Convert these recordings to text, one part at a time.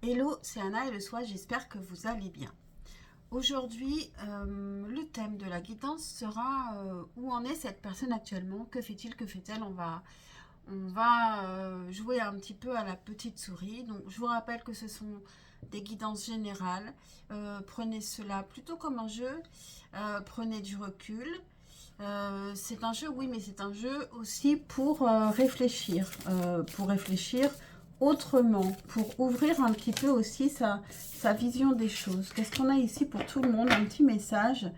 Hello, c'est Anna et le soir, j'espère que vous allez bien. Aujourd'hui, le thème de la guidance sera où en est cette personne actuellement, que fait-il, que fait-elle. On va jouer un petit peu à la petite souris. Donc, je vous rappelle que ce sont des guidances générales. Prenez cela plutôt comme un jeu. Prenez du recul. C'est un jeu, oui, mais c'est un jeu aussi pour réfléchir autrement, pour ouvrir un petit peu aussi sa vision des choses. Qu'est-ce qu'on a ici pour tout le monde? Un petit message.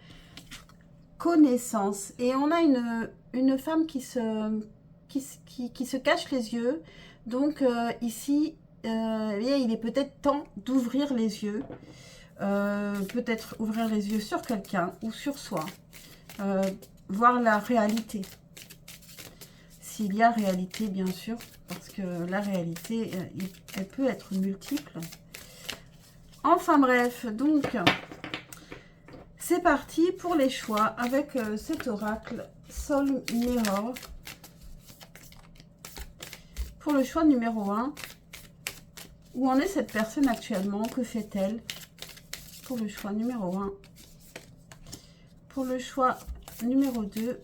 Connaissance. Et on a une femme qui se cache les yeux. Donc ici, il est peut-être temps d'ouvrir les yeux. Peut-être ouvrir les yeux sur quelqu'un ou sur soi. Euh, voir la réalité. S'il y a réalité, bien sûr, parce que la réalité, elle peut être multiple. Enfin bref, donc, c'est parti pour les choix avec cet oracle Soul Mirror. Pour le choix numéro 1, où en est cette personne actuellement? Que fait-elle? Pour le choix numéro 1. Pour le choix numéro 2,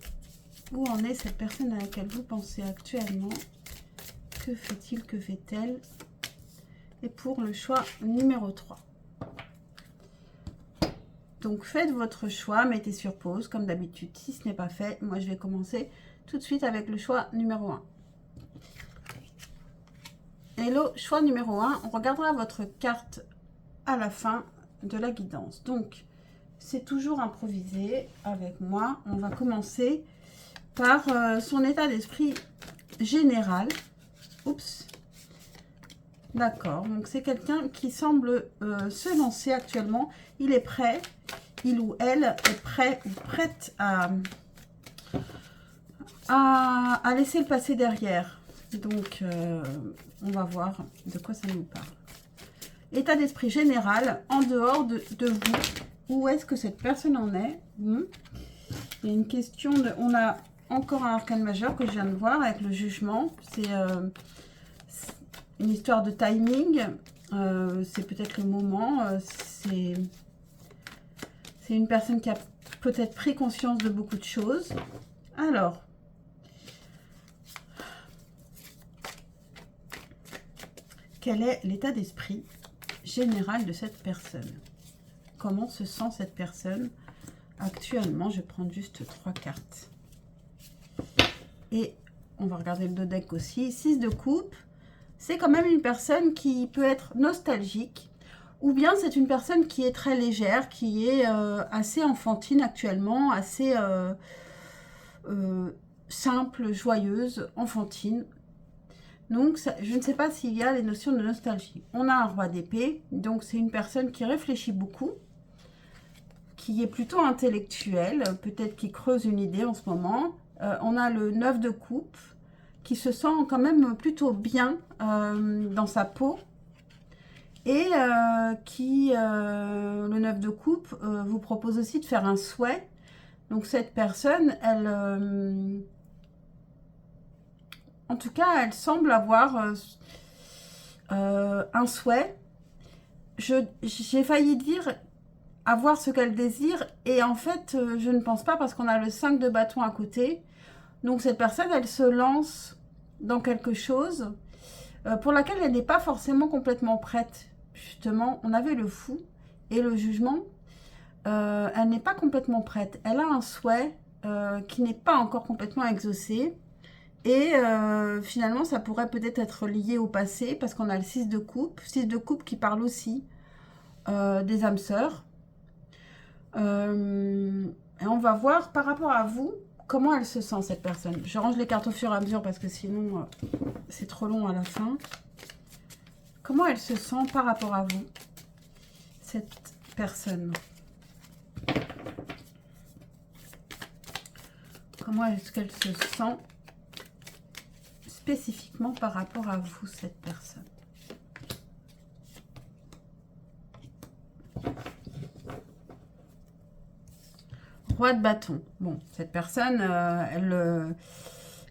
où en est cette personne à laquelle vous pensez actuellement? Que fait-il? Que fait-elle? Et pour le choix numéro 3. Donc faites votre choix, mettez sur pause comme d'habitude. Si ce n'est pas fait, moi je vais commencer tout de suite avec le choix numéro 1. Hello, choix numéro 1. On regardera votre carte à la fin de la guidance. Donc c'est toujours improvisé avec moi. On va commencer par son état d'esprit général. Oups. D'accord, donc c'est quelqu'un qui semble se lancer actuellement. Il est prêt, il ou elle est prêt ou prête à laisser le passé derrière. Donc, on va voir de quoi ça nous parle. État d'esprit général, en dehors de vous, où est-ce que cette personne en est? Il y a une question de... On a encore un arcane majeur que je viens de voir avec le jugement. C'est une histoire de timing. C'est peut-être le moment. C'est une personne qui a peut-être pris conscience de beaucoup de choses. Alors, quel est l'état d'esprit général de cette personne? Comment se sent cette personne actuellement? Je vais prendre juste 3 cartes. Et on va regarder le dos deck aussi. 6 de coupe. C'est quand même une personne qui peut être nostalgique. Ou bien c'est une personne qui est très légère, qui est assez enfantine actuellement, assez simple, joyeuse, enfantine. Donc, ça, je ne sais pas s'il y a les notions de nostalgie. On a un roi d'épée, donc c'est une personne qui réfléchit beaucoup, qui est plutôt intellectuelle, peut-être qui creuse une idée en ce moment. On a le 9 de coupe, qui se sent quand même plutôt bien dans sa peau. Et le 9 de coupe, vous propose aussi de faire un souhait. Donc cette personne, elle... en tout cas, elle semble avoir un souhait. J'ai failli dire avoir ce qu'elle désire. Et en fait, je ne pense pas parce qu'on a le 5 de bâton à côté. Donc cette personne, elle se lance dans quelque chose pour laquelle elle n'est pas forcément complètement prête. Justement, on avait le fou et le jugement. Elle n'est pas complètement prête. Elle a un souhait qui n'est pas encore complètement exaucé. Et finalement, ça pourrait peut-être être lié au passé parce qu'on a le 6 de coupe. 6 de coupe qui parle aussi des âmes sœurs. Et on va voir par rapport à vous, comment elle se sent cette personne. Je range les cartes au fur et à mesure parce que sinon, c'est trop long à la fin. Comment elle se sent par rapport à vous, cette personne? Comment est-ce qu'elle se sent spécifiquement par rapport à vous, cette personne? Roi de bâton. Bon, cette personne,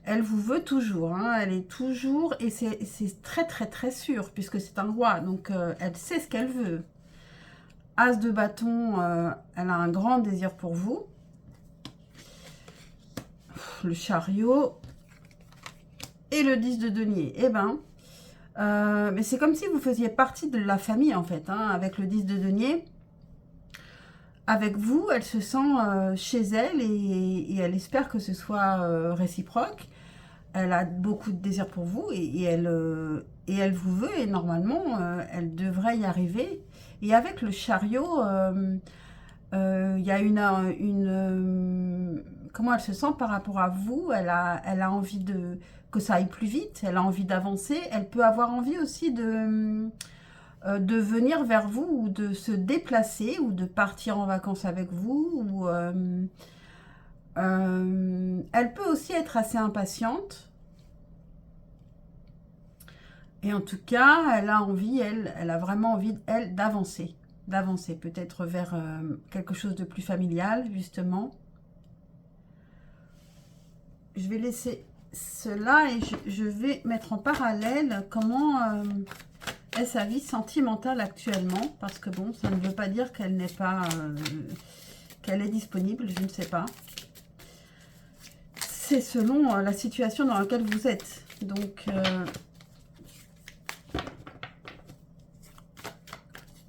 Elle vous veut toujours, hein, elle est toujours, et c'est très très très sûr, puisque c'est un roi, donc elle sait ce qu'elle veut. As de bâton, elle a un grand désir pour vous. Le chariot. Et le 10 de denier. Eh ben, mais c'est comme si vous faisiez partie de la famille, en fait, hein, avec le 10 de denier. Avec vous, elle se sent chez elle et elle espère que ce soit réciproque. Elle a beaucoup de désir pour vous et elle vous veut et normalement, elle devrait y arriver. Et avec le chariot, il y a comment elle se sent par rapport à vous. Elle a envie que ça aille plus vite, elle a envie d'avancer. Elle peut avoir envie aussi de venir vers vous ou de se déplacer ou de partir en vacances avec vous. Elle peut aussi être assez impatiente. Et en tout cas, elle a envie, elle a vraiment envie, elle, d'avancer. D'avancer, peut-être vers quelque chose de plus familial, justement. Je vais laisser cela et je vais mettre en parallèle comment est sa vie sentimentale actuellement. Parce que bon, ça ne veut pas dire qu'elle n'est pas... qu'elle est disponible, je ne sais pas. C'est selon la situation dans laquelle vous êtes. Donc...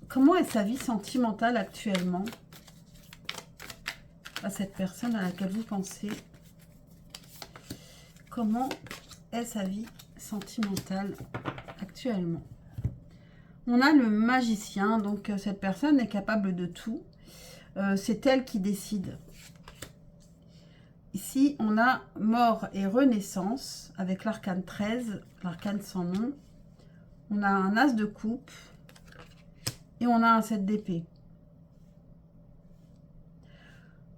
comment est sa vie sentimentale actuellement à cette personne à laquelle vous pensez? Comment est sa vie sentimentale actuellement? On a le magicien, donc cette personne est capable de tout. C'est elle qui décide. Ici, on a mort et renaissance avec l'arcane 13, l'arcane sans nom. On a un as de coupe. Et on a un 7 d'épée.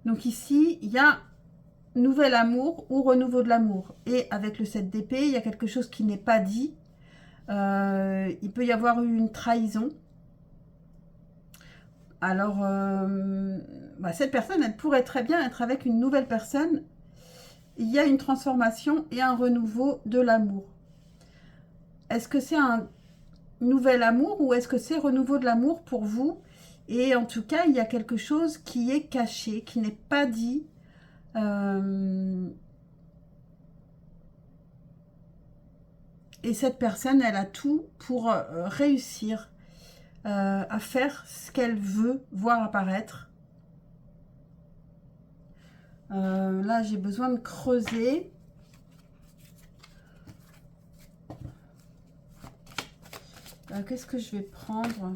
Donc ici, il y a nouvel amour ou renouveau de l'amour. Et avec le 7 d'épée, il y a quelque chose qui n'est pas dit. Il peut y avoir eu une trahison. Alors, cette personne, elle pourrait très bien être avec une nouvelle personne. Il y a une transformation et un renouveau de l'amour. Est-ce que c'est un nouvel amour ou est-ce que c'est renouveau de l'amour pour vous? Et en tout cas, il y a quelque chose qui est caché, qui n'est pas dit. Et cette personne, elle a tout pour réussir à faire ce qu'elle veut voir apparaître. Là, j'ai besoin de creuser. Qu'est-ce que je vais prendre?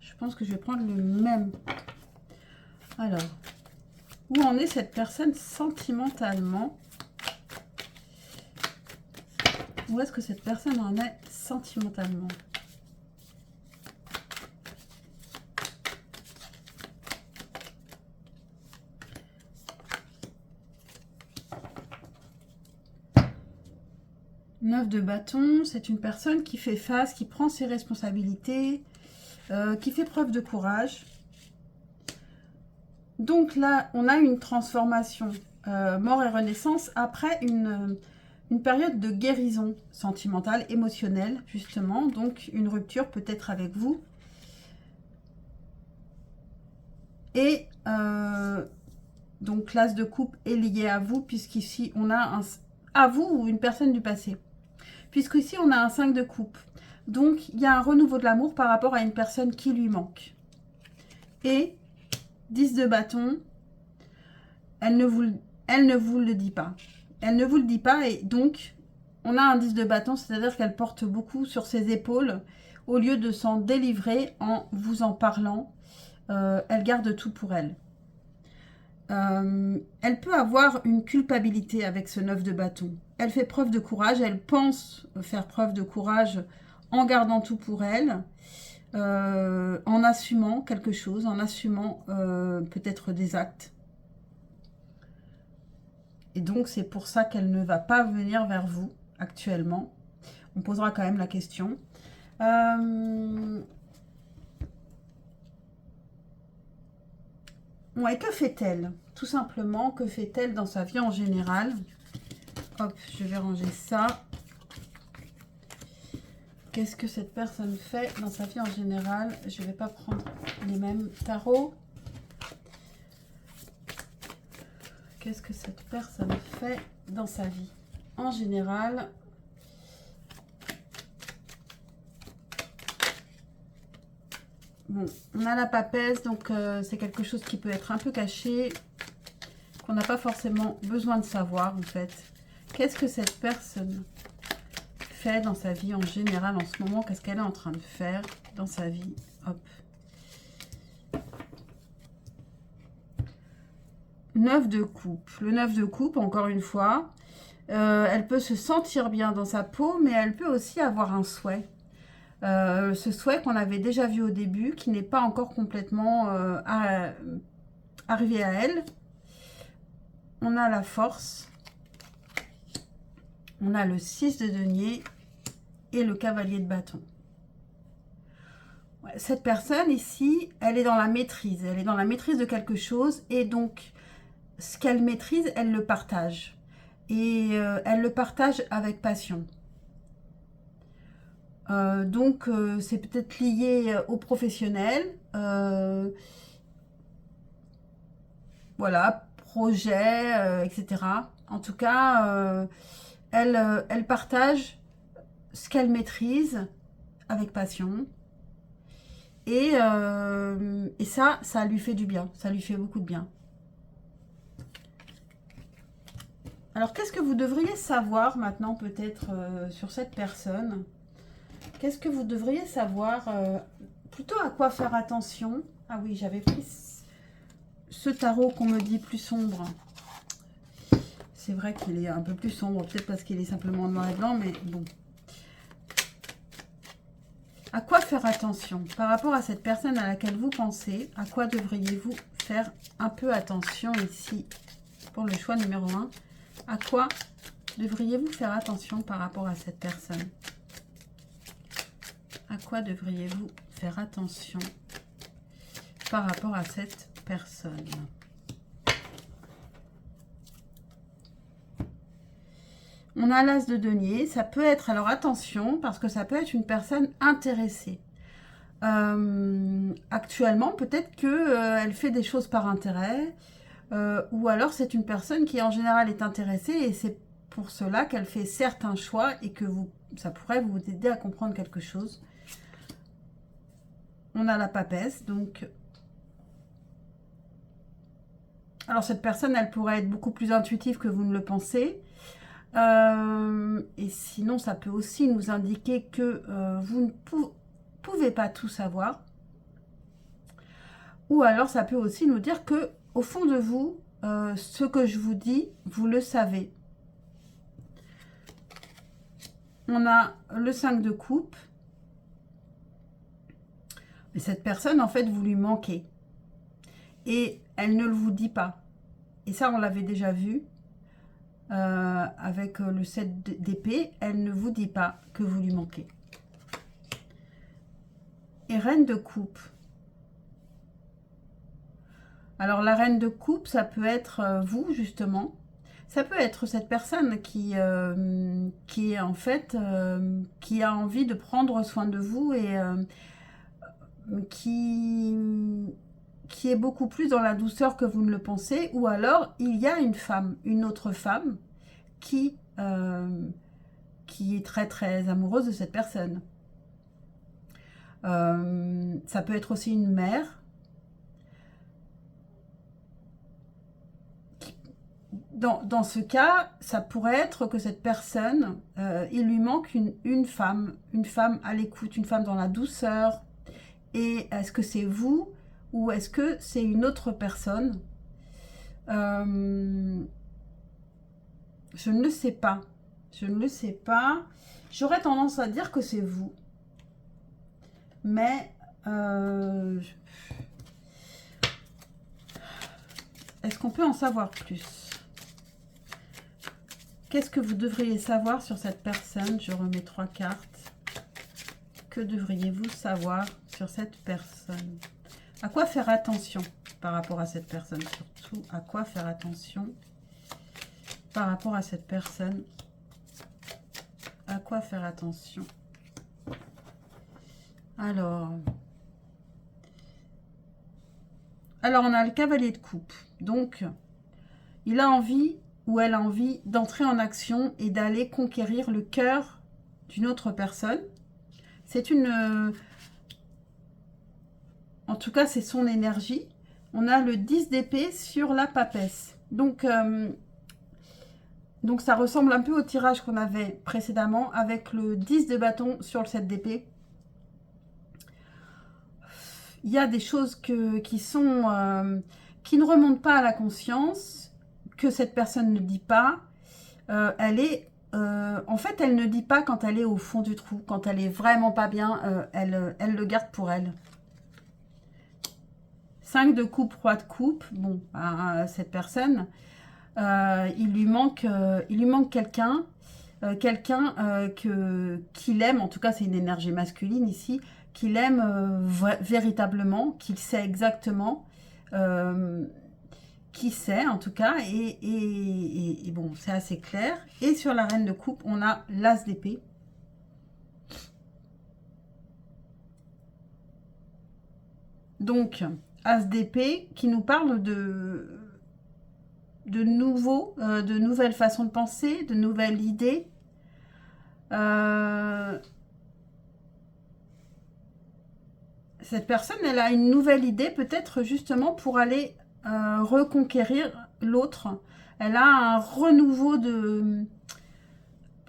Je pense que je vais prendre le même. Alors, où en est cette personne sentimentalement? Où est-ce que cette personne en est sentimentalement? Neuf de bâton, c'est une personne qui fait face, qui prend ses responsabilités, qui fait preuve de courage. Donc là, on a une transformation, mort et renaissance, après une période de guérison sentimentale, émotionnelle, justement. Donc, une rupture peut-être avec vous. Et donc, l'as de coupe est lié à vous, puisqu'ici, on a à vous ou une personne du passé. Puisqu'ici, on a un 5 de coupe. Donc, il y a un renouveau de l'amour par rapport à une personne qui lui manque. Et 10 de bâton, elle ne vous le dit pas. Elle ne vous le dit pas et donc, on a un 10 de bâton, c'est-à-dire qu'elle porte beaucoup sur ses épaules. Au lieu de s'en délivrer en vous en parlant, elle garde tout pour elle. Elle peut avoir une culpabilité avec ce 9 de bâton. Elle fait preuve de courage, elle pense faire preuve de courage en gardant tout pour elle, en assumant quelque chose, en assumant peut-être des actes. Et donc, c'est pour ça qu'elle ne va pas venir vers vous actuellement. On posera quand même la question. Ouais, que fait-elle? Tout simplement, que fait-elle dans sa vie en général? Hop, je vais ranger ça. Qu'est-ce que cette personne fait dans sa vie en général? Je ne vais pas prendre les mêmes tarots. Qu'est-ce que cette personne fait dans sa vie en général? Bon, on a la papesse, donc c'est quelque chose qui peut être un peu caché, qu'on n'a pas forcément besoin de savoir en fait. Qu'est-ce que cette personne fait dans sa vie en général en ce moment? Qu'est-ce qu'elle est en train de faire dans sa vie? Hop. 9 de coupe. Le 9 de coupe, encore une fois, elle peut se sentir bien dans sa peau, mais elle peut aussi avoir un souhait. Ce souhait qu'on avait déjà vu au début, qui n'est pas encore complètement arrivé à elle. On a la force. On a le 6 de denier et le cavalier de bâton. Ouais, cette personne ici, elle est dans la maîtrise. Elle est dans la maîtrise de quelque chose et donc ce qu'elle maîtrise, elle le partage. Et elle le partage avec passion. Donc, c'est peut-être lié au professionnel. Voilà, projet, etc. En tout cas, elle partage ce qu'elle maîtrise avec passion. Et ça lui fait du bien. Ça lui fait beaucoup de bien. Alors, qu'est-ce que vous devriez savoir maintenant peut-être sur cette personne? Qu'est-ce que vous devriez savoir? Plutôt à quoi faire attention? Ah oui, j'avais pris ce tarot qu'on me dit plus sombre. C'est vrai qu'il est un peu plus sombre, peut-être parce qu'il est simplement noir et blanc, mais bon. À quoi faire attention? Par rapport à cette personne à laquelle vous pensez, à quoi devriez-vous faire un peu attention ici pour le choix numéro 1? À quoi devriez-vous faire attention par rapport à cette personne? À quoi devriez-vous faire attention par rapport à cette personne? On a l'as de denier. Ça peut être, alors attention, parce que ça peut être une personne intéressée. Actuellement, peut-être qu'elle fait des choses par intérêt. Ou alors c'est une personne qui en général est intéressée et c'est pour cela qu'elle fait certains choix et que ça pourrait vous aider à comprendre quelque chose. On a la papesse, donc... Alors cette personne, elle pourrait être beaucoup plus intuitive que vous ne le pensez. Et sinon, ça peut aussi nous indiquer que vous ne pouvez pas tout savoir. Ou alors ça peut aussi nous dire que au fond de vous, ce que je vous dis, vous le savez. On a le 5 de coupe. Mais cette personne, en fait, vous lui manquez. Et elle ne le vous dit pas. Et ça, on l'avait déjà vu avec le 7 d'épée. Elle ne vous dit pas que vous lui manquez. Et reine de coupe. Alors, la reine de coupe, ça peut être vous, justement. Ça peut être cette personne qui est en fait, qui a envie de prendre soin de vous et qui est beaucoup plus dans la douceur que vous ne le pensez. Ou alors, il y a une autre femme qui est très très amoureuse de cette personne. Ça peut être aussi une mère. Dans ce cas, ça pourrait être que cette personne, il lui manque une femme à l'écoute, une femme dans la douceur. Et est-ce que c'est vous ou est-ce que c'est une autre personne? Je ne le sais pas. Je ne le sais pas. J'aurais tendance à dire que c'est vous. Mais est-ce qu'on peut en savoir plus? Qu'est-ce que vous devriez savoir sur cette personne? Je remets 3 cartes. Que devriez-vous savoir sur cette personne? À quoi faire attention par rapport à cette personne? Surtout, à quoi faire attention par rapport à cette personne. À quoi faire attention? Alors, on a le cavalier de coupe. Donc, il a envie ou elle a envie d'entrer en action et d'aller conquérir le cœur d'une autre personne. C'est une... en tout cas, c'est son énergie. On a le 10 d'épée sur la papesse. Donc, ça ressemble un peu au tirage qu'on avait précédemment avec le 10 de bâton sur le 7 d'épée. Il y a des choses qui ne remontent pas à la conscience, que cette personne ne dit pas. En fait, elle ne dit pas quand elle est au fond du trou, quand elle est vraiment pas bien, elle le garde pour elle. 5 de coupe, roi de coupe. Bon, cette personne, il lui manque quelqu'un, qu'il aime. En tout cas, c'est une énergie masculine ici, qu'il aime véritablement, qu'il sait exactement, qui sait en tout cas, et bon, c'est assez clair. Et sur la reine de coupe, on a l'as d'épée. Donc, as d'épée qui nous parle de nouvelles façons de penser, de nouvelles idées. Cette personne, elle a une nouvelle idée peut-être justement pour aller reconquérir l'autre. Elle a un renouveau de...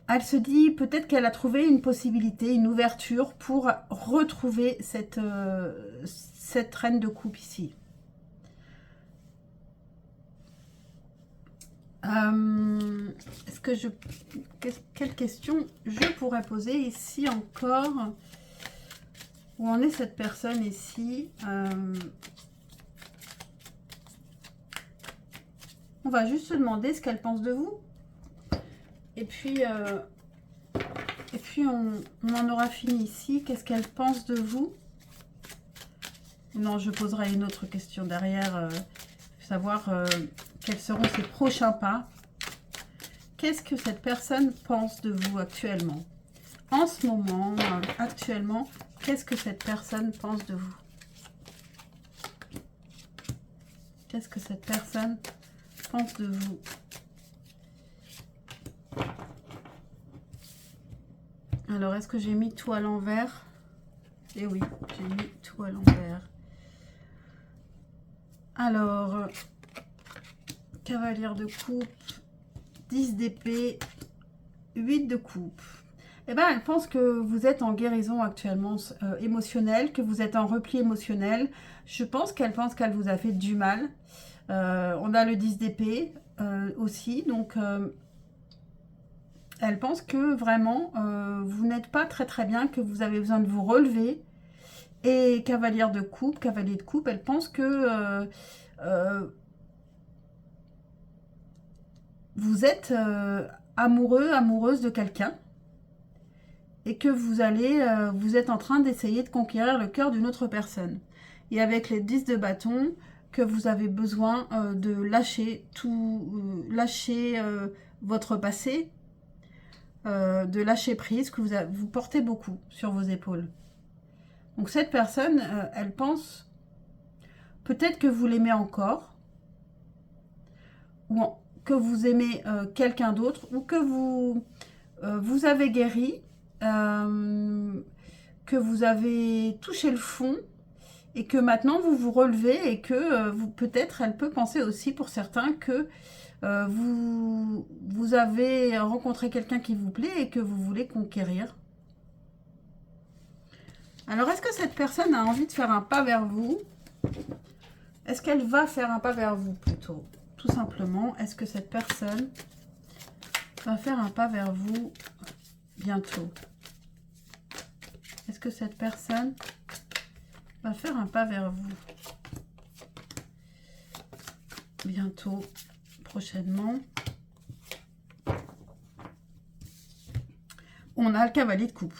Elle se dit peut-être qu'elle a trouvé une possibilité, une ouverture pour retrouver cette reine de coupe ici. Est-ce que quelle question je pourrais poser ici encore? Où en est cette personne ici? On va juste se demander ce qu'elle pense de vous. Et puis on en aura fini ici. Qu'est-ce qu'elle pense de vous? Non, je poserai une autre question derrière. Savoir quels seront ses prochains pas. Qu'est-ce que cette personne pense de vous actuellement? En ce moment, actuellement, qu'est-ce que cette personne pense de vous? Qu'est-ce que cette personne pense de vous? Alors, est-ce que j'ai mis tout à l'envers? Eh oui, j'ai mis tout à l'envers. Alors, cavalière de coupe, 10 d'épée, 8 de coupe. Eh bien, elle pense que vous êtes en guérison actuellement émotionnelle, que vous êtes en repli émotionnel. Je pense qu'elle vous a fait du mal. On a le 10 d'épée aussi, donc elle pense que vraiment vous n'êtes pas très très bien, que vous avez besoin de vous relever. Et cavalier de coupe, elle pense que vous êtes amoureux, amoureuse de quelqu'un. Et que vous êtes en train d'essayer de conquérir le cœur d'une autre personne. Et avec les 10 de bâton, que vous avez besoin de lâcher tout, lâcher votre passé, de lâcher prise, que vous portez beaucoup sur vos épaules. Donc cette personne, elle pense peut-être que vous l'aimez encore, ou que vous aimez quelqu'un d'autre, ou que vous avez guéri, que vous avez touché le fond et que maintenant vous vous relevez et que peut-être elle peut penser aussi pour certains que vous avez rencontré quelqu'un qui vous plaît et que vous voulez conquérir. Alors est-ce que cette personne a envie de faire un pas vers vous? Est-ce qu'elle va faire un pas vers vous plutôt? Tout simplement, est-ce que cette personne va faire un pas vers vous bientôt? Est-ce que cette personne va faire un pas vers vous bientôt, prochainement? On a le cavalier de coupe.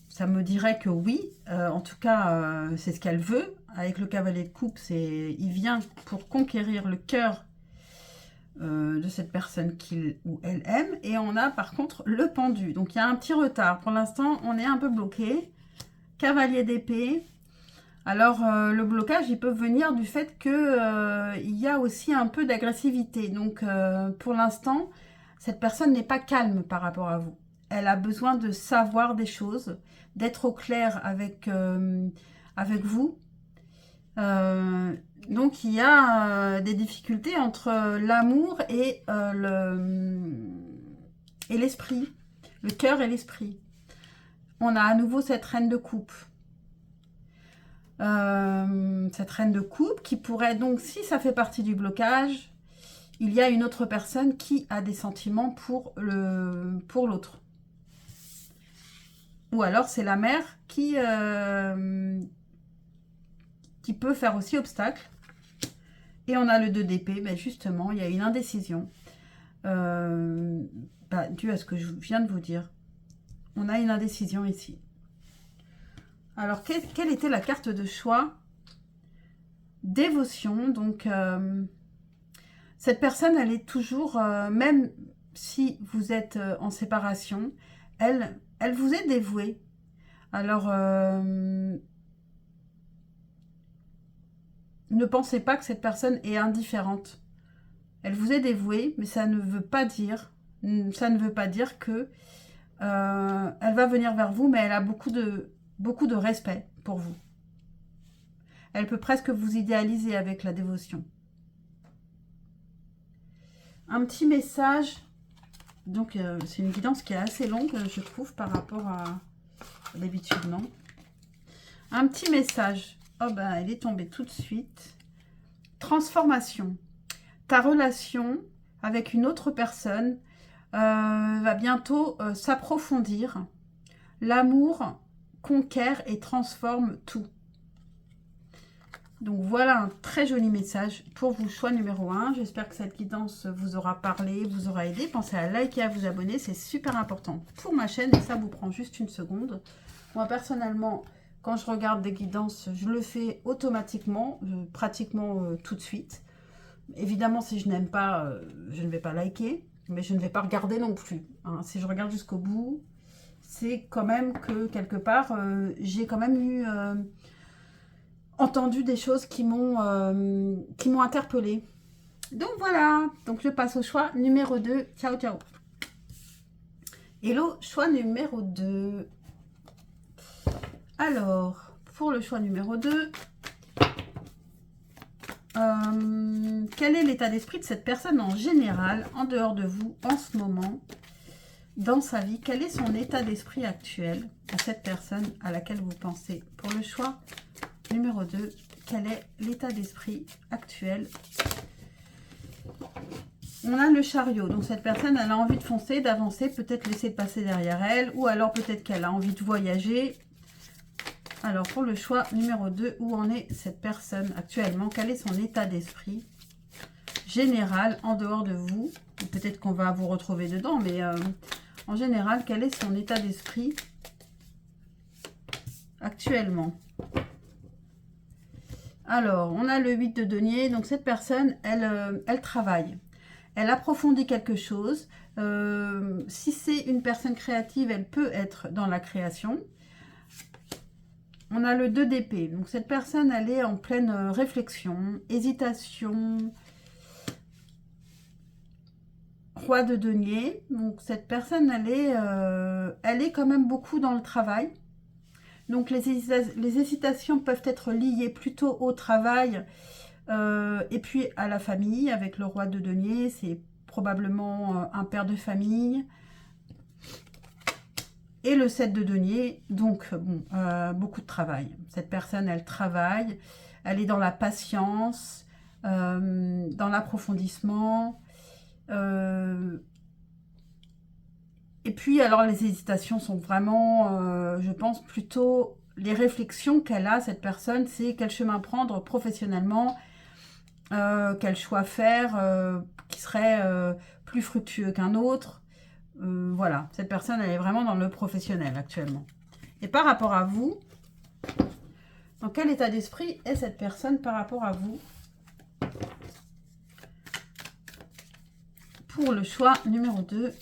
Ça me dirait que oui, en tout cas, c'est ce qu'elle veut. Avec le cavalier de coupe, il vient pour conquérir le cœur de cette personne qu'il ou elle aime. Et on a par contre le pendu. Donc il y a un petit retard. Pour l'instant, on est un peu bloqué. Cavalier d'épée. Alors le blocage, il peut venir du fait que il y a aussi un peu d'agressivité. Donc pour l'instant, cette personne n'est pas calme par rapport à vous. Elle a besoin de savoir des choses, d'être au clair avec vous. Donc il y a des difficultés entre l'amour et l'esprit, le cœur et l'esprit. On a à nouveau cette reine de coupe. Cette reine de coupe qui pourrait donc, si ça fait partie du blocage, il y a une autre personne qui a des sentiments pour l'autre. Ou alors c'est la mère qui peut faire aussi obstacle. Et on a le 2 d'épée, ben justement, il y a une indécision. Dû à ce que je viens de vous dire. On a une indécision ici. Alors, quelle était la carte de choix? Dévotion. Donc, cette personne, elle est toujours, même si vous êtes en séparation, elle vous est dévouée. Alors, ne pensez pas que cette personne est indifférente. Elle vous est dévouée, mais ça ne veut pas dire que elle va venir vers vous, mais elle a beaucoup de respect pour vous. Elle peut presque vous idéaliser avec la dévotion. Un petit message. Donc, c'est une guidance qui est assez longue, je trouve, par rapport à d'habitude, non? Un petit message. Oh ben, elle est tombée tout de suite. Transformation. Ta relation avec une autre personne va bientôt s'approfondir. L'amour conquiert et transforme tout. Donc voilà un très joli message pour vous, choix numéro 1. J'espère que cette guidance vous aura parlé, vous aura aidé. Pensez à liker et à vous abonner, c'est super important pour ma chaîne et ça vous prend juste une seconde. Moi personnellement, quand je regarde des guidances, je le fais automatiquement, pratiquement tout de suite. Évidemment, si je n'aime pas, je ne vais pas liker, mais je ne vais pas regarder non plus. Hein. Si je regarde jusqu'au bout, c'est quand même que quelque part, j'ai quand même eu entendu des choses qui m'ont interpellée. Donc voilà, donc je passe au choix numéro 2. Ciao, ciao. Hello, choix numéro 2. Alors, pour le choix numéro 2, quel est l'état d'esprit de cette personne en général, en dehors de vous, en ce moment, dans sa vie? Quel est son état d'esprit actuel à cette personne à laquelle vous pensez? Pour le choix numéro 2, quel est l'état d'esprit actuel? On a le chariot, donc cette personne, elle a envie de foncer, d'avancer, peut-être laisser passer derrière elle, ou alors peut-être qu'elle a envie de voyager. Alors, pour le choix numéro 2, où en est cette personne actuellement? Quel est son état d'esprit général en dehors de vous? Peut-être qu'on va vous retrouver dedans, mais en général, quel est son état d'esprit actuellement? Alors, on a le 8 de denier. Donc, cette personne, elle travaille. Elle approfondit quelque chose. Si c'est une personne créative, elle peut être dans la création. On a le 2 d'épée. Donc, cette personne, elle est en pleine réflexion, hésitation. Roi de denier. Donc, cette personne, elle est quand même beaucoup dans le travail. Donc, les hésitations peuvent être liées plutôt au travail et puis à la famille. Avec le roi de denier, c'est probablement un père de famille. Et le 7 de denier, donc bon, beaucoup de travail. Cette personne, elle travaille, elle est dans la patience, dans l'approfondissement. Et puis, alors, les hésitations sont vraiment, je pense, plutôt les réflexions qu'elle a, cette personne, c'est quel chemin prendre professionnellement, quel choix faire qui serait plus fructueux qu'un autre. Voilà, cette personne, elle est vraiment dans le professionnel actuellement. Et par rapport à vous, dans quel état d'esprit est cette personne par rapport à vous? Pour le choix numéro 2,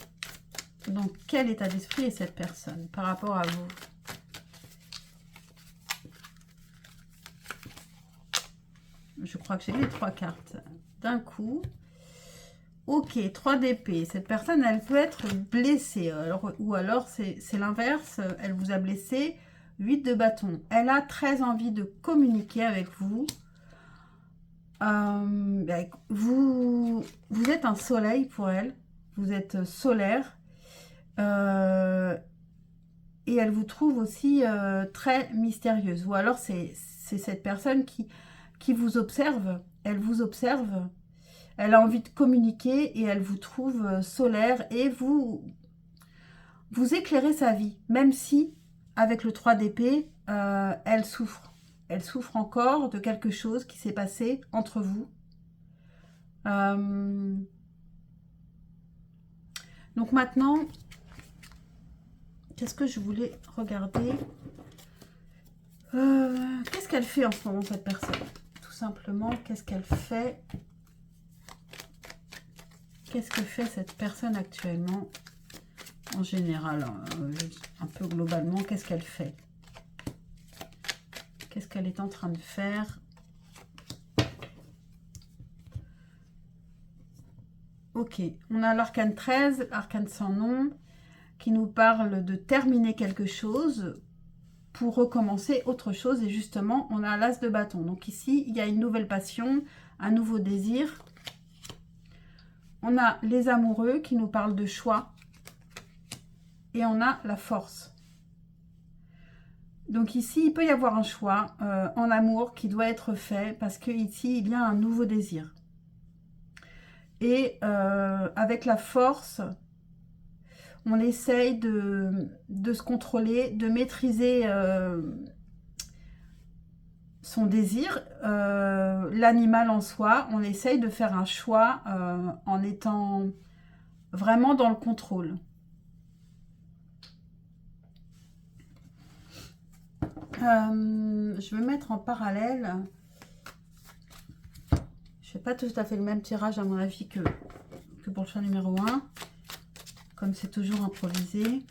dans quel état d'esprit est cette personne par rapport à vous? Je crois que j'ai les 3 cartes d'un coup. Ok, 3 d'épée. Cette personne, elle peut être blessée. Ou alors, c'est l'inverse. Elle vous a blessé. 8 de bâton. Elle a très envie de communiquer avec vous. Vous êtes un soleil pour elle. Vous êtes solaire. Et elle vous trouve aussi très mystérieuse. Ou alors, c'est cette personne qui vous observe. Elle vous observe. Elle a envie de communiquer et elle vous trouve solaire. Et vous éclairez sa vie. Même si, avec le 3 d'épée, elle souffre. Elle souffre encore de quelque chose qui s'est passé entre vous. Donc maintenant, qu'est-ce que je voulais regarder? Qu'est-ce qu'elle fait en ce moment, cette personne? Tout simplement, qu'est-ce qu'elle fait? Qu'est-ce que fait cette personne actuellement? En général, un peu globalement, qu'est-ce qu'elle fait? Qu'est-ce qu'elle est en train de faire? Ok, on a l'arcane 13, arcane sans nom, qui nous parle de terminer quelque chose pour recommencer autre chose. Et justement, on a l'as de bâton. Donc ici, il y a une nouvelle passion, un nouveau désir. On a les amoureux qui nous parlent de choix. Et on a la force. Donc ici, il peut y avoir un choix en amour qui doit être fait parce qu'ici, il y a un nouveau désir. Et avec la force, on essaye de se contrôler, de maîtriser son désir, l'animal en soi. On essaye de faire un choix en étant vraiment dans le contrôle. Je vais mettre en parallèle. Je ne fais pas tout à fait le même tirage à mon avis que pour le choix numéro 1. Comme c'est toujours improvisé.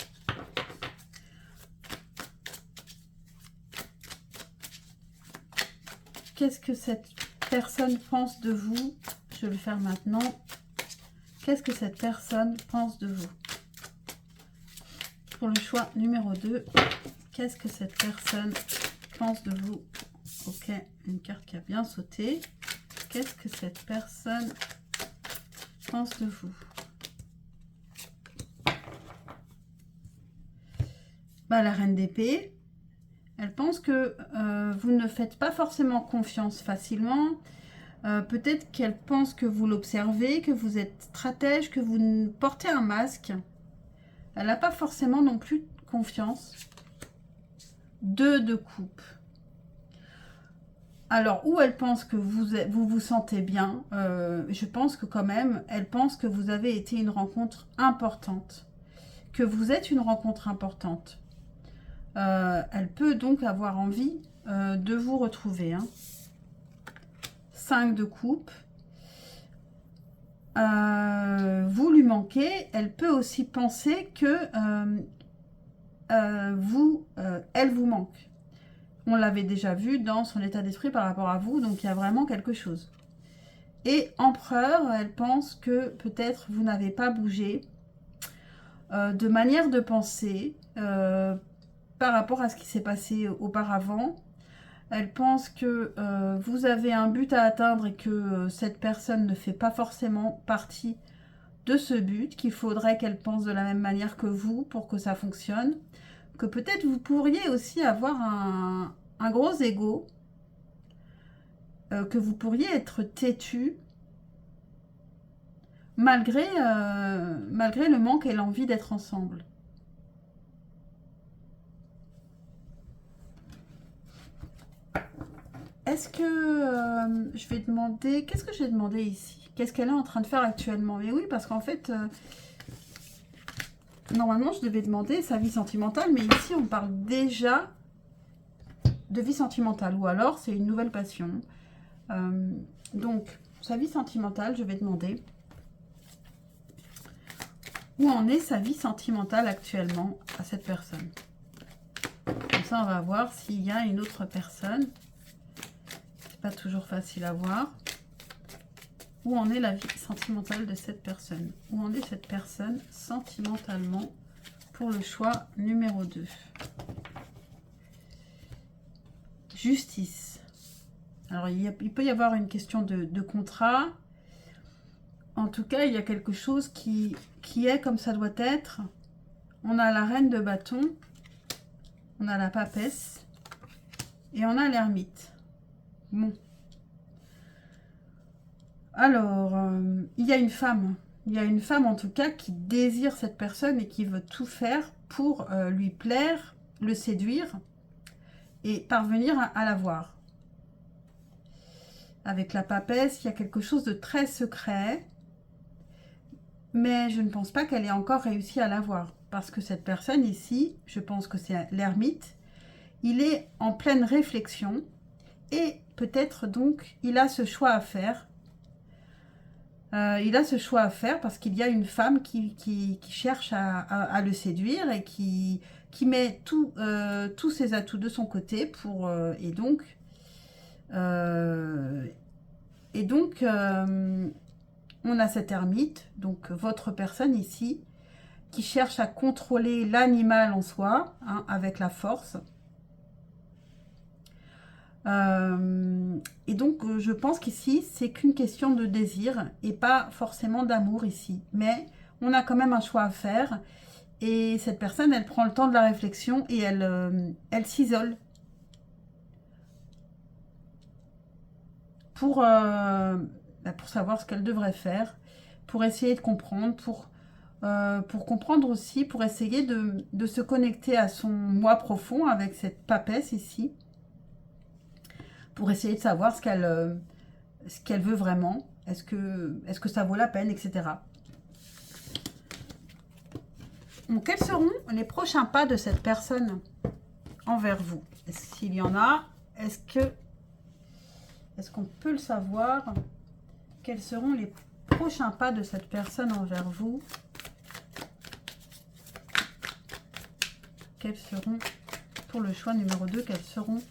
Qu'est-ce que cette personne pense de vous? Je vais le faire maintenant. Qu'est-ce que cette personne pense de vous? Pour le choix numéro 2, qu'est-ce que cette personne pense de vous? Ok, une carte qui a bien sauté. Qu'est-ce que cette personne pense de vous? La reine d'épée. Elle pense que vous ne faites pas forcément confiance facilement. Peut-être qu'elle pense que vous l'observez, que vous êtes stratège, que vous portez un masque. Elle n'a pas forcément non plus confiance. 2 de coupe. Alors, où elle pense que vous sentez bien, je pense que quand même, elle pense que vous avez été une rencontre importante. Que vous êtes une rencontre importante. Elle peut donc avoir envie de vous retrouver. 5 de coupe. Vous lui manquez. Elle peut aussi penser que elle vous manque. On l'avait déjà vu dans son état d'esprit par rapport à vous. Donc, il y a vraiment quelque chose. Et empereur, elle pense que peut-être vous n'avez pas bougé de manière de penser par rapport à ce qui s'est passé auparavant. Elle pense que vous avez un but à atteindre et que cette personne ne fait pas forcément partie de ce but, qu'il faudrait qu'elle pense de la même manière que vous pour que ça fonctionne. Que peut-être vous pourriez aussi avoir un gros ego, que vous pourriez être têtu, malgré le manque et l'envie d'être ensemble. Est-ce que je vais demander... Qu'est-ce que j'ai demandé ici? Qu'est-ce qu'elle est en train de faire actuellement? Mais oui, parce qu'en fait, normalement, je devais demander sa vie sentimentale, mais ici, on parle déjà de vie sentimentale, ou alors c'est une nouvelle passion. Donc, sa vie sentimentale, je vais demander. Où en est sa vie sentimentale actuellement à cette personne? Comme ça, on va voir s'il y a une autre personne. C'est pas toujours facile à voir. Où en est la vie sentimentale de cette personne? Où en est cette personne sentimentalement pour le choix numéro 2? Justice. Alors, il peut y avoir une question de contrat. En tout cas, il y a quelque chose qui est comme ça doit être. On a la reine de bâton. On a la papesse. Et on a l'ermite. Bon. Alors, il y a une femme. Il y a une femme, en tout cas, qui désire cette personne et qui veut tout faire pour lui plaire, le séduire et parvenir à la voir. Avec la papesse, il y a quelque chose de très secret. Mais je ne pense pas qu'elle ait encore réussi à la voir. Parce que cette personne ici, je pense que c'est l'ermite, il est en pleine réflexion. Et peut-être donc, il a ce choix à faire. Il a ce choix à faire parce qu'il y a une femme qui cherche à le séduire et qui met tous ses atouts de son côté pour et donc on a cet ermite, donc votre personne ici, qui cherche à contrôler l'animal en soi, hein, avec la force. Et donc, je pense qu'ici, c'est qu'une question de désir et pas forcément d'amour ici. Mais on a quand même un choix à faire. Et cette personne, elle prend le temps de la réflexion et elle s'isole. Pour savoir ce qu'elle devrait faire, pour essayer de comprendre, pour comprendre aussi, pour essayer de se connecter à son moi profond avec cette papesse ici. Pour essayer de savoir ce qu'elle veut vraiment. Est-ce que ça vaut la peine, etc. Donc, quels seront les prochains pas de cette personne envers vous? S'il y en a, est-ce qu'on peut le savoir? Quels seront les prochains pas de cette personne envers vous? Quels seront, pour le choix numéro 2, quels seront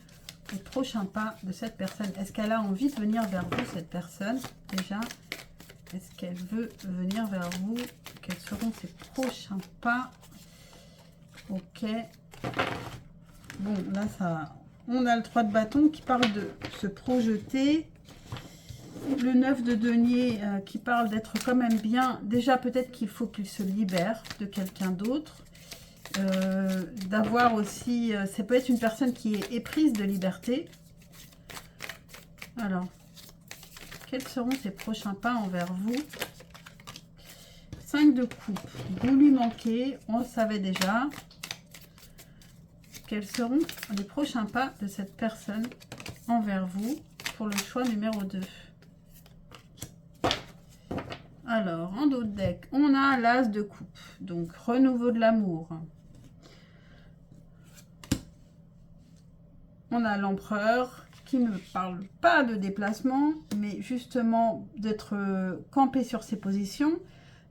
les prochains pas de cette personne? Est-ce qu'elle a envie de venir vers vous, cette personne, déjà? Est-ce qu'elle veut venir vers vous? Quels seront ses prochains pas? Ok. Bon, là, on a le 3 de bâton qui parle de se projeter. Le 9 de denier qui parle d'être quand même bien. Déjà, peut-être qu'il faut qu'il se libère de quelqu'un d'autre. D'avoir aussi, ça peut être une personne qui est éprise de liberté. Alors, quels seront ses prochains pas envers vous? 5 de coupe, vous lui manquez, on le savait déjà. Quels seront les prochains pas de cette personne envers vous pour le choix numéro 2? Alors, en dos de deck, on a l'as de coupe, donc renouveau de l'amour. On a l'empereur qui ne parle pas de déplacement, mais justement d'être campé sur ses positions.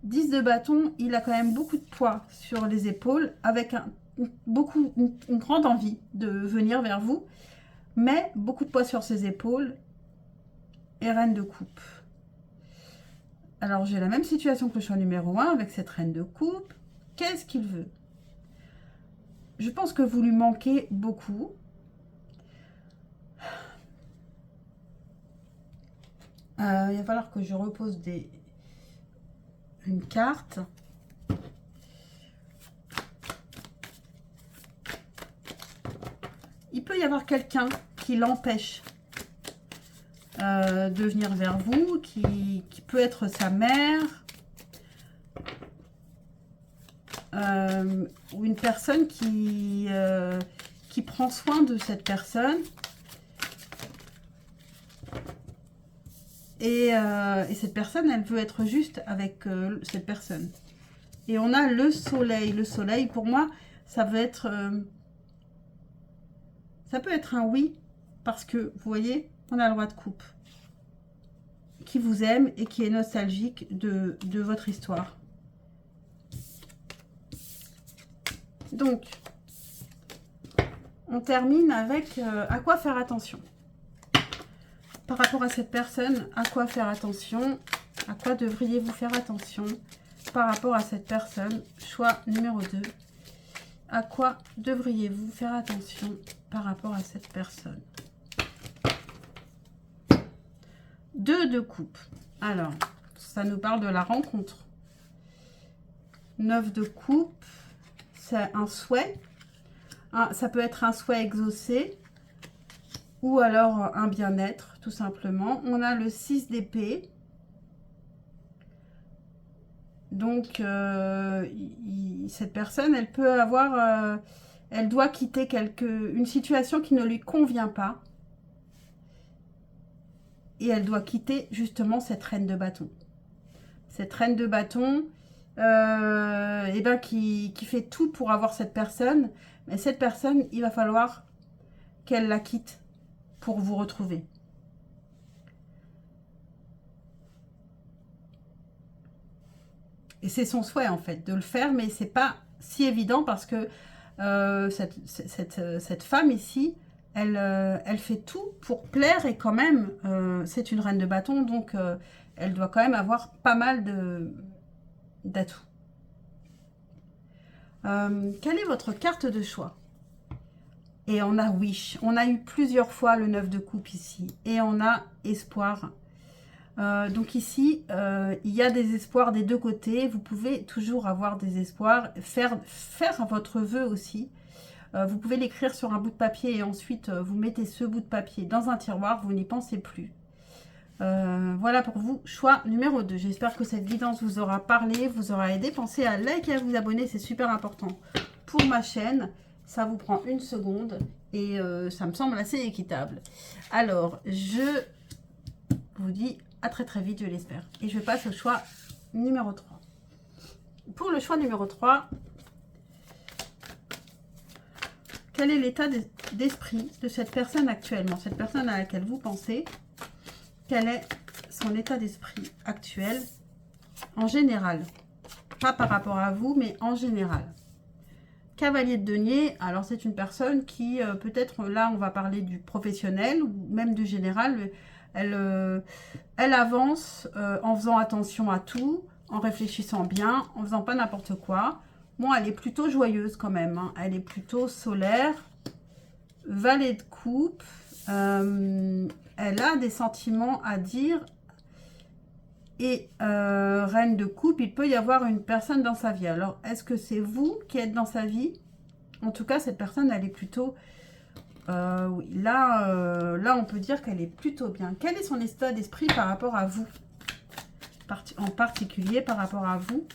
10 de bâton, il a quand même beaucoup de poids sur les épaules, avec une grande envie de venir vers vous, mais beaucoup de poids sur ses épaules. Et reine de coupe. Alors, j'ai la même situation que le choix numéro 1 avec cette reine de coupe. Qu'est-ce qu'il veut? Je pense que vous lui manquez beaucoup. Il va falloir que je repose une carte. Il peut y avoir quelqu'un qui l'empêche de venir vers vous, qui peut être sa mère, ou une personne qui prend soin de cette personne. Et cette personne, elle veut être juste avec cette personne. Et on a le soleil. Le soleil, pour moi, ça peut être un oui, parce que, vous voyez, on a le roi de coupe, qui vous aime et qui est nostalgique de votre histoire. Donc, on termine avec à quoi faire attention. Par rapport à cette personne, à quoi faire attention? À quoi devriez-vous faire attention par rapport à cette personne? Choix numéro 2. À quoi devriez-vous faire attention par rapport à cette personne? 2 de coupe. Alors, ça nous parle de la rencontre. 9 de coupe, c'est un souhait. Ça peut être un souhait exaucé ou alors un bien-être, tout simplement. On a le 6 d'épée. Donc, cette personne, elle peut avoir... elle doit quitter une situation qui ne lui convient pas. Et elle doit quitter justement cette reine de bâton. Cette reine de bâton, eh ben, qui fait tout pour avoir cette personne. Mais cette personne, il va falloir qu'elle la quitte pour vous retrouver. Et c'est son souhait en fait de le faire, mais c'est pas si évident parce que cette femme ici, elle fait tout pour plaire et quand même, c'est une reine de bâton, donc elle doit quand même avoir pas mal d'atouts. Quelle est votre carte de choix? Et on a Wish. On a eu plusieurs fois le 9 de coupe ici. Et on a Espoir. Donc ici, il y a des espoirs des deux côtés. Vous pouvez toujours avoir des espoirs. Faire votre vœu aussi. Vous pouvez l'écrire sur un bout de papier et ensuite vous mettez ce bout de papier dans un tiroir. Vous n'y pensez plus. Voilà pour vous, choix numéro 2. J'espère que cette guidance vous aura parlé, vous aura aidé. Pensez à liker et à vous abonner, c'est super important pour ma chaîne. Ça vous prend 1 seconde et ça me semble assez équitable. Alors, je vous dis à très très vite, je l'espère. Et je passe au choix numéro 3. Pour le choix numéro 3, quel est l'état d'esprit de cette personne actuellement? Cette personne à laquelle vous pensez, quel est son état d'esprit actuel en général? Pas par rapport à vous, mais en général. Cavalier de denier, alors c'est une personne qui, peut-être là on va parler du professionnel ou même du général, elle avance en faisant attention à tout, en réfléchissant bien, en faisant pas n'importe quoi. Bon, elle est plutôt joyeuse quand même, hein. Elle est plutôt solaire. Valet de coupe, elle a des sentiments à dire. Et reine de coupe, il peut y avoir une personne dans sa vie. Alors, est-ce que c'est vous qui êtes dans sa vie? En tout cas, cette personne, elle est plutôt... oui, là, on peut dire qu'elle est plutôt bien. Quel est son état d'esprit par rapport à vous? En particulier par rapport à vous.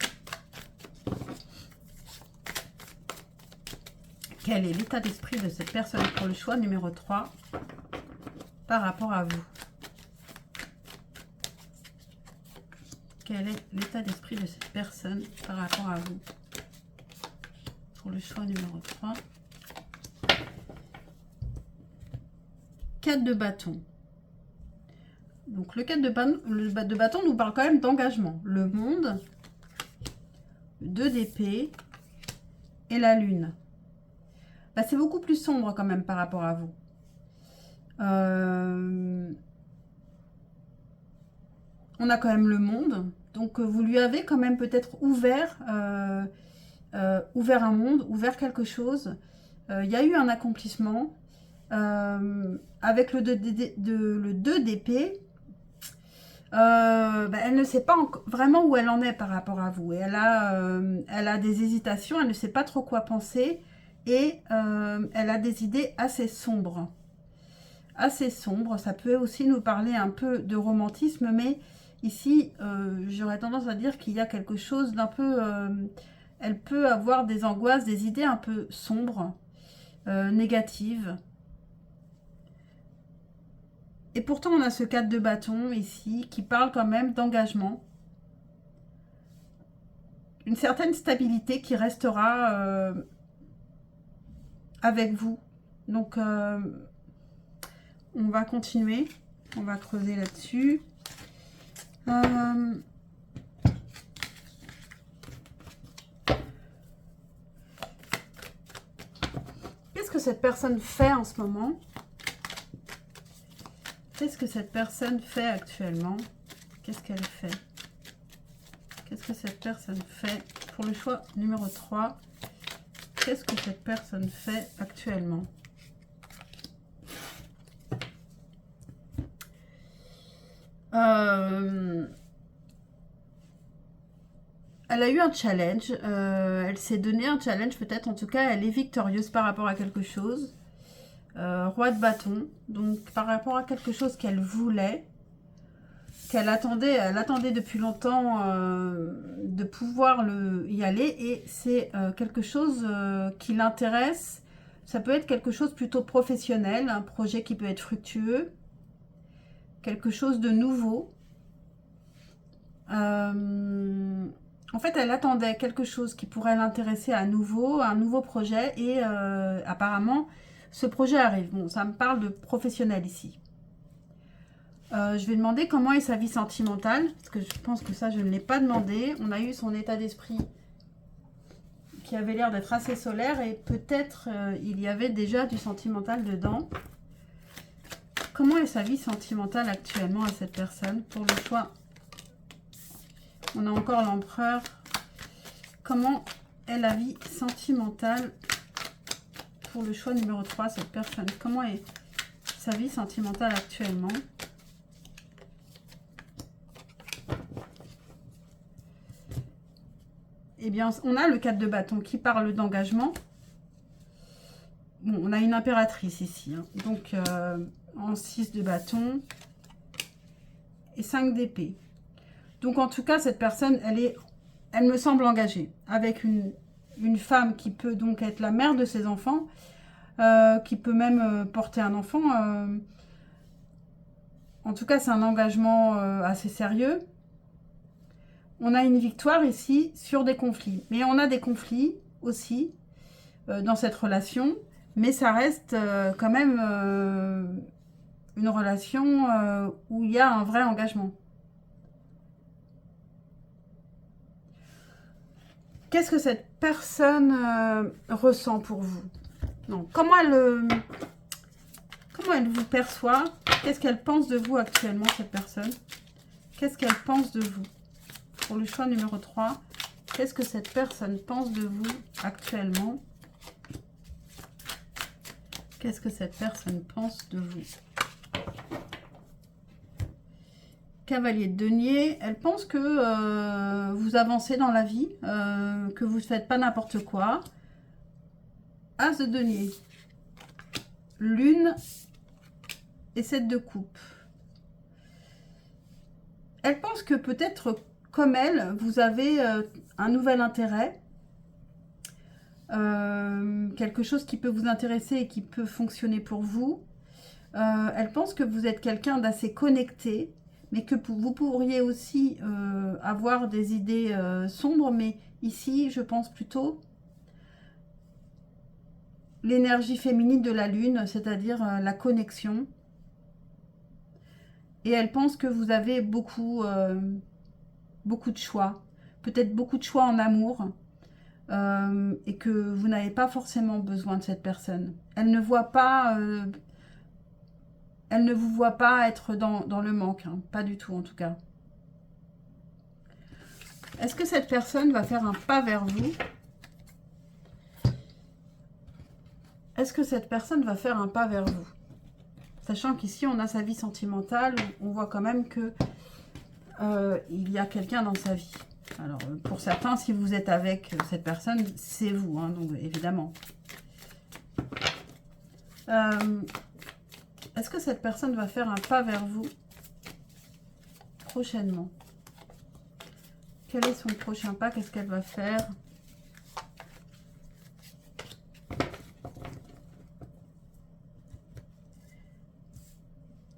Quel est l'état d'esprit de cette personne pour le choix numéro 3 par rapport à vous? Quel est l'état d'esprit de cette personne par rapport à vous? Pour le choix numéro 3. 4 de bâton. Donc le 4 de bâton nous parle quand même d'engagement. Le monde, le 2 d'épée et la lune. Bah, c'est beaucoup plus sombre quand même par rapport à vous. On a quand même le monde. Donc vous lui avez quand même peut-être ouvert un monde, ouvert quelque chose. Il y a eu un accomplissement. Avec le 2 d'épée, bah, elle ne sait pas vraiment où elle en est par rapport à vous. Et elle a des hésitations, elle ne sait pas trop quoi penser. Et elle a des idées assez sombres. Assez sombres. Ça peut aussi nous parler un peu de romantisme, mais ici, j'aurais tendance à dire qu'il y a quelque chose d'un peu... elle peut avoir des angoisses, des idées un peu sombres, négatives. Et pourtant, on a ce 4 de bâton ici qui parle quand même d'engagement. Une certaine stabilité qui restera avec vous. Donc, on va continuer. On va creuser là-dessus. cette personne fait en ce moment? Qu'est-ce que cette personne fait actuellement? Qu'est-ce qu'elle fait? Qu'est-ce que cette personne fait? Pour le choix numéro 3, qu'est-ce que cette personne fait actuellement? Elle a eu un challenge, elle s'est donné un challenge peut-être, en tout cas elle est victorieuse par rapport à quelque chose. Roi de bâton, donc par rapport à quelque chose qu'elle voulait, qu'elle attendait, elle attendait depuis longtemps de pouvoir y aller, et c'est quelque chose qui l'intéresse. Ça peut être quelque chose plutôt professionnel, un projet qui peut être fructueux, quelque chose de nouveau. En fait, elle attendait quelque chose qui pourrait l'intéresser à nouveau, un nouveau projet, et apparemment, ce projet arrive. Bon, ça me parle de professionnel ici. Je vais demander comment est sa vie sentimentale, parce que je pense que ça, je ne l'ai pas demandé. On a eu son état d'esprit qui avait l'air d'être assez solaire, et peut-être il y avait déjà du sentimental dedans. Comment est sa vie sentimentale actuellement à cette personne? Pour le choix, on a encore l'empereur. Comment est la vie sentimentale pour le choix numéro 3, cette personne? Comment est sa vie sentimentale actuellement? Eh bien, on a le 4 de bâton qui parle d'engagement. Bon, on a une impératrice ici, hein. Donc, en 6 de bâton et 5 d'épée. Donc, en tout cas, cette personne, elle me semble engagée avec une femme qui peut donc être la mère de ses enfants, qui peut même porter un enfant. En tout cas, c'est un engagement assez sérieux. On a une victoire ici sur des conflits. Mais on a des conflits aussi dans cette relation. Mais ça reste quand même une relation où il y a un vrai engagement. Qu'est-ce que cette personne ressent pour vous? Non. Comment elle vous perçoit? Qu'est-ce qu'elle pense de vous actuellement, cette personne? Qu'est-ce qu'elle pense de vous? Pour le choix numéro 3, qu'est-ce que cette personne pense de vous actuellement? Qu'est-ce que cette personne pense de vous? Cavalier de denier, elle pense que vous avancez dans la vie, que vous ne faites pas n'importe quoi. As de denier, lune et 7 de coupe. Elle pense que peut-être, comme elle, vous avez un nouvel intérêt, quelque chose qui peut vous intéresser et qui peut fonctionner pour vous. Elle pense que vous êtes quelqu'un d'assez connecté, mais que vous pourriez aussi avoir des idées sombres, mais ici, je pense plutôt l'énergie féminine de la lune, c'est-à-dire la connexion. Et elle pense que vous avez beaucoup de choix, peut-être beaucoup de choix en amour, et que vous n'avez pas forcément besoin de cette personne. Elle ne voit pas, elle ne vous voit pas être dans le manque, hein, pas du tout en tout cas. Est-ce que cette personne va faire un pas vers vous? Est-ce que cette personne va faire un pas vers vous? Sachant qu'ici, on a sa vie sentimentale, on voit quand même que il y a quelqu'un dans sa vie. Alors, pour certains, si vous êtes avec cette personne, c'est vous, hein, donc évidemment. Est-ce que cette personne va faire un pas vers vous prochainement? Quel est son prochain pas? Qu'est-ce qu'elle va faire?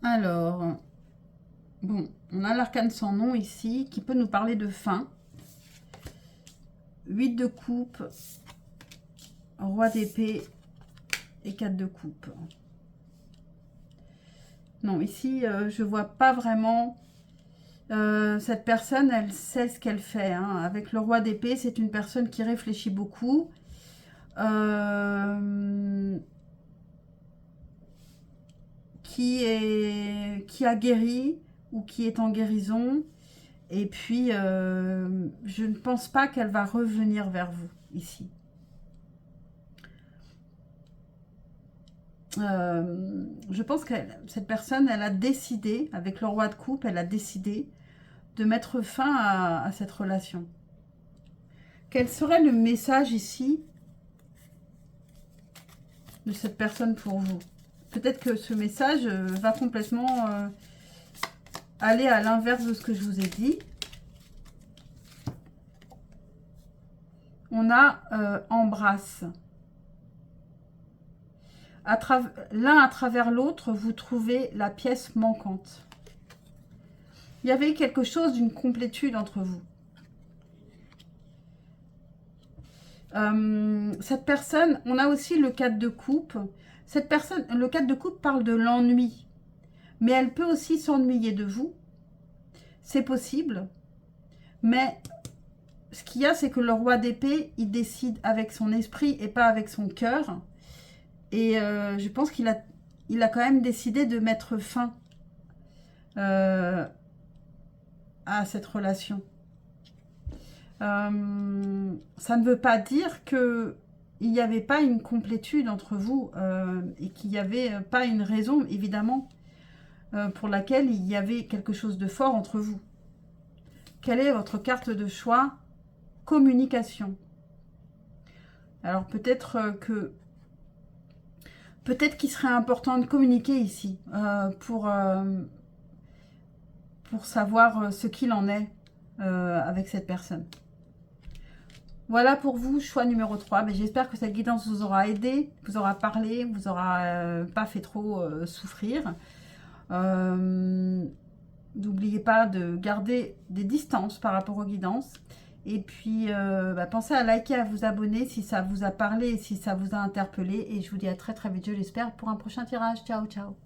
Alors, bon, on a l'arcane sans nom ici, qui peut nous parler de fin. 8 de coupe, roi d'épée et 4 de coupe. Non, ici, je vois pas vraiment... cette personne, elle sait ce qu'elle fait, hein. Avec le roi d'épée, c'est une personne qui réfléchit beaucoup. qui a guéri ou qui est en guérison. Et puis, je ne pense pas qu'elle va revenir vers vous ici. Je pense que cette personne, elle a décidé, avec le roi de coupe, elle a décidé de mettre fin à cette relation. Quel serait le message ici de cette personne pour vous? Peut-être que ce message va complètement aller à l'inverse de ce que je vous ai dit. On a embrasse. L'un à travers l'autre, vous trouvez la pièce manquante. Il y avait quelque chose d'une complétude entre vous. Cette personne, on a aussi le 4 de coupe. Cette personne, le 4 de coupe parle de l'ennui. Mais elle peut aussi s'ennuyer de vous. C'est possible. Mais ce qu'il y a, c'est que le roi d'épée, il décide avec son esprit et pas avec son cœur. Et je pense qu'il a quand même décidé de mettre fin à cette relation. Ça ne veut pas dire qu'il n'y avait pas une complétude entre vous et qu'il n'y avait pas une raison, évidemment, pour laquelle il y avait quelque chose de fort entre vous. Quelle est votre carte de choix? Communication. Alors peut-être qu'il serait important de communiquer ici pour savoir ce qu'il en est avec cette personne. Voilà pour vous, choix numéro 3. J'espère que cette guidance vous aura aidé, vous aura parlé, vous aura pas fait trop souffrir. N'oubliez pas de garder des distances par rapport aux guidances. Et puis, pensez à liker, à vous abonner si ça vous a parlé et si ça vous a interpellé. Et je vous dis à très très vite, je l'espère, pour un prochain tirage. Ciao, ciao.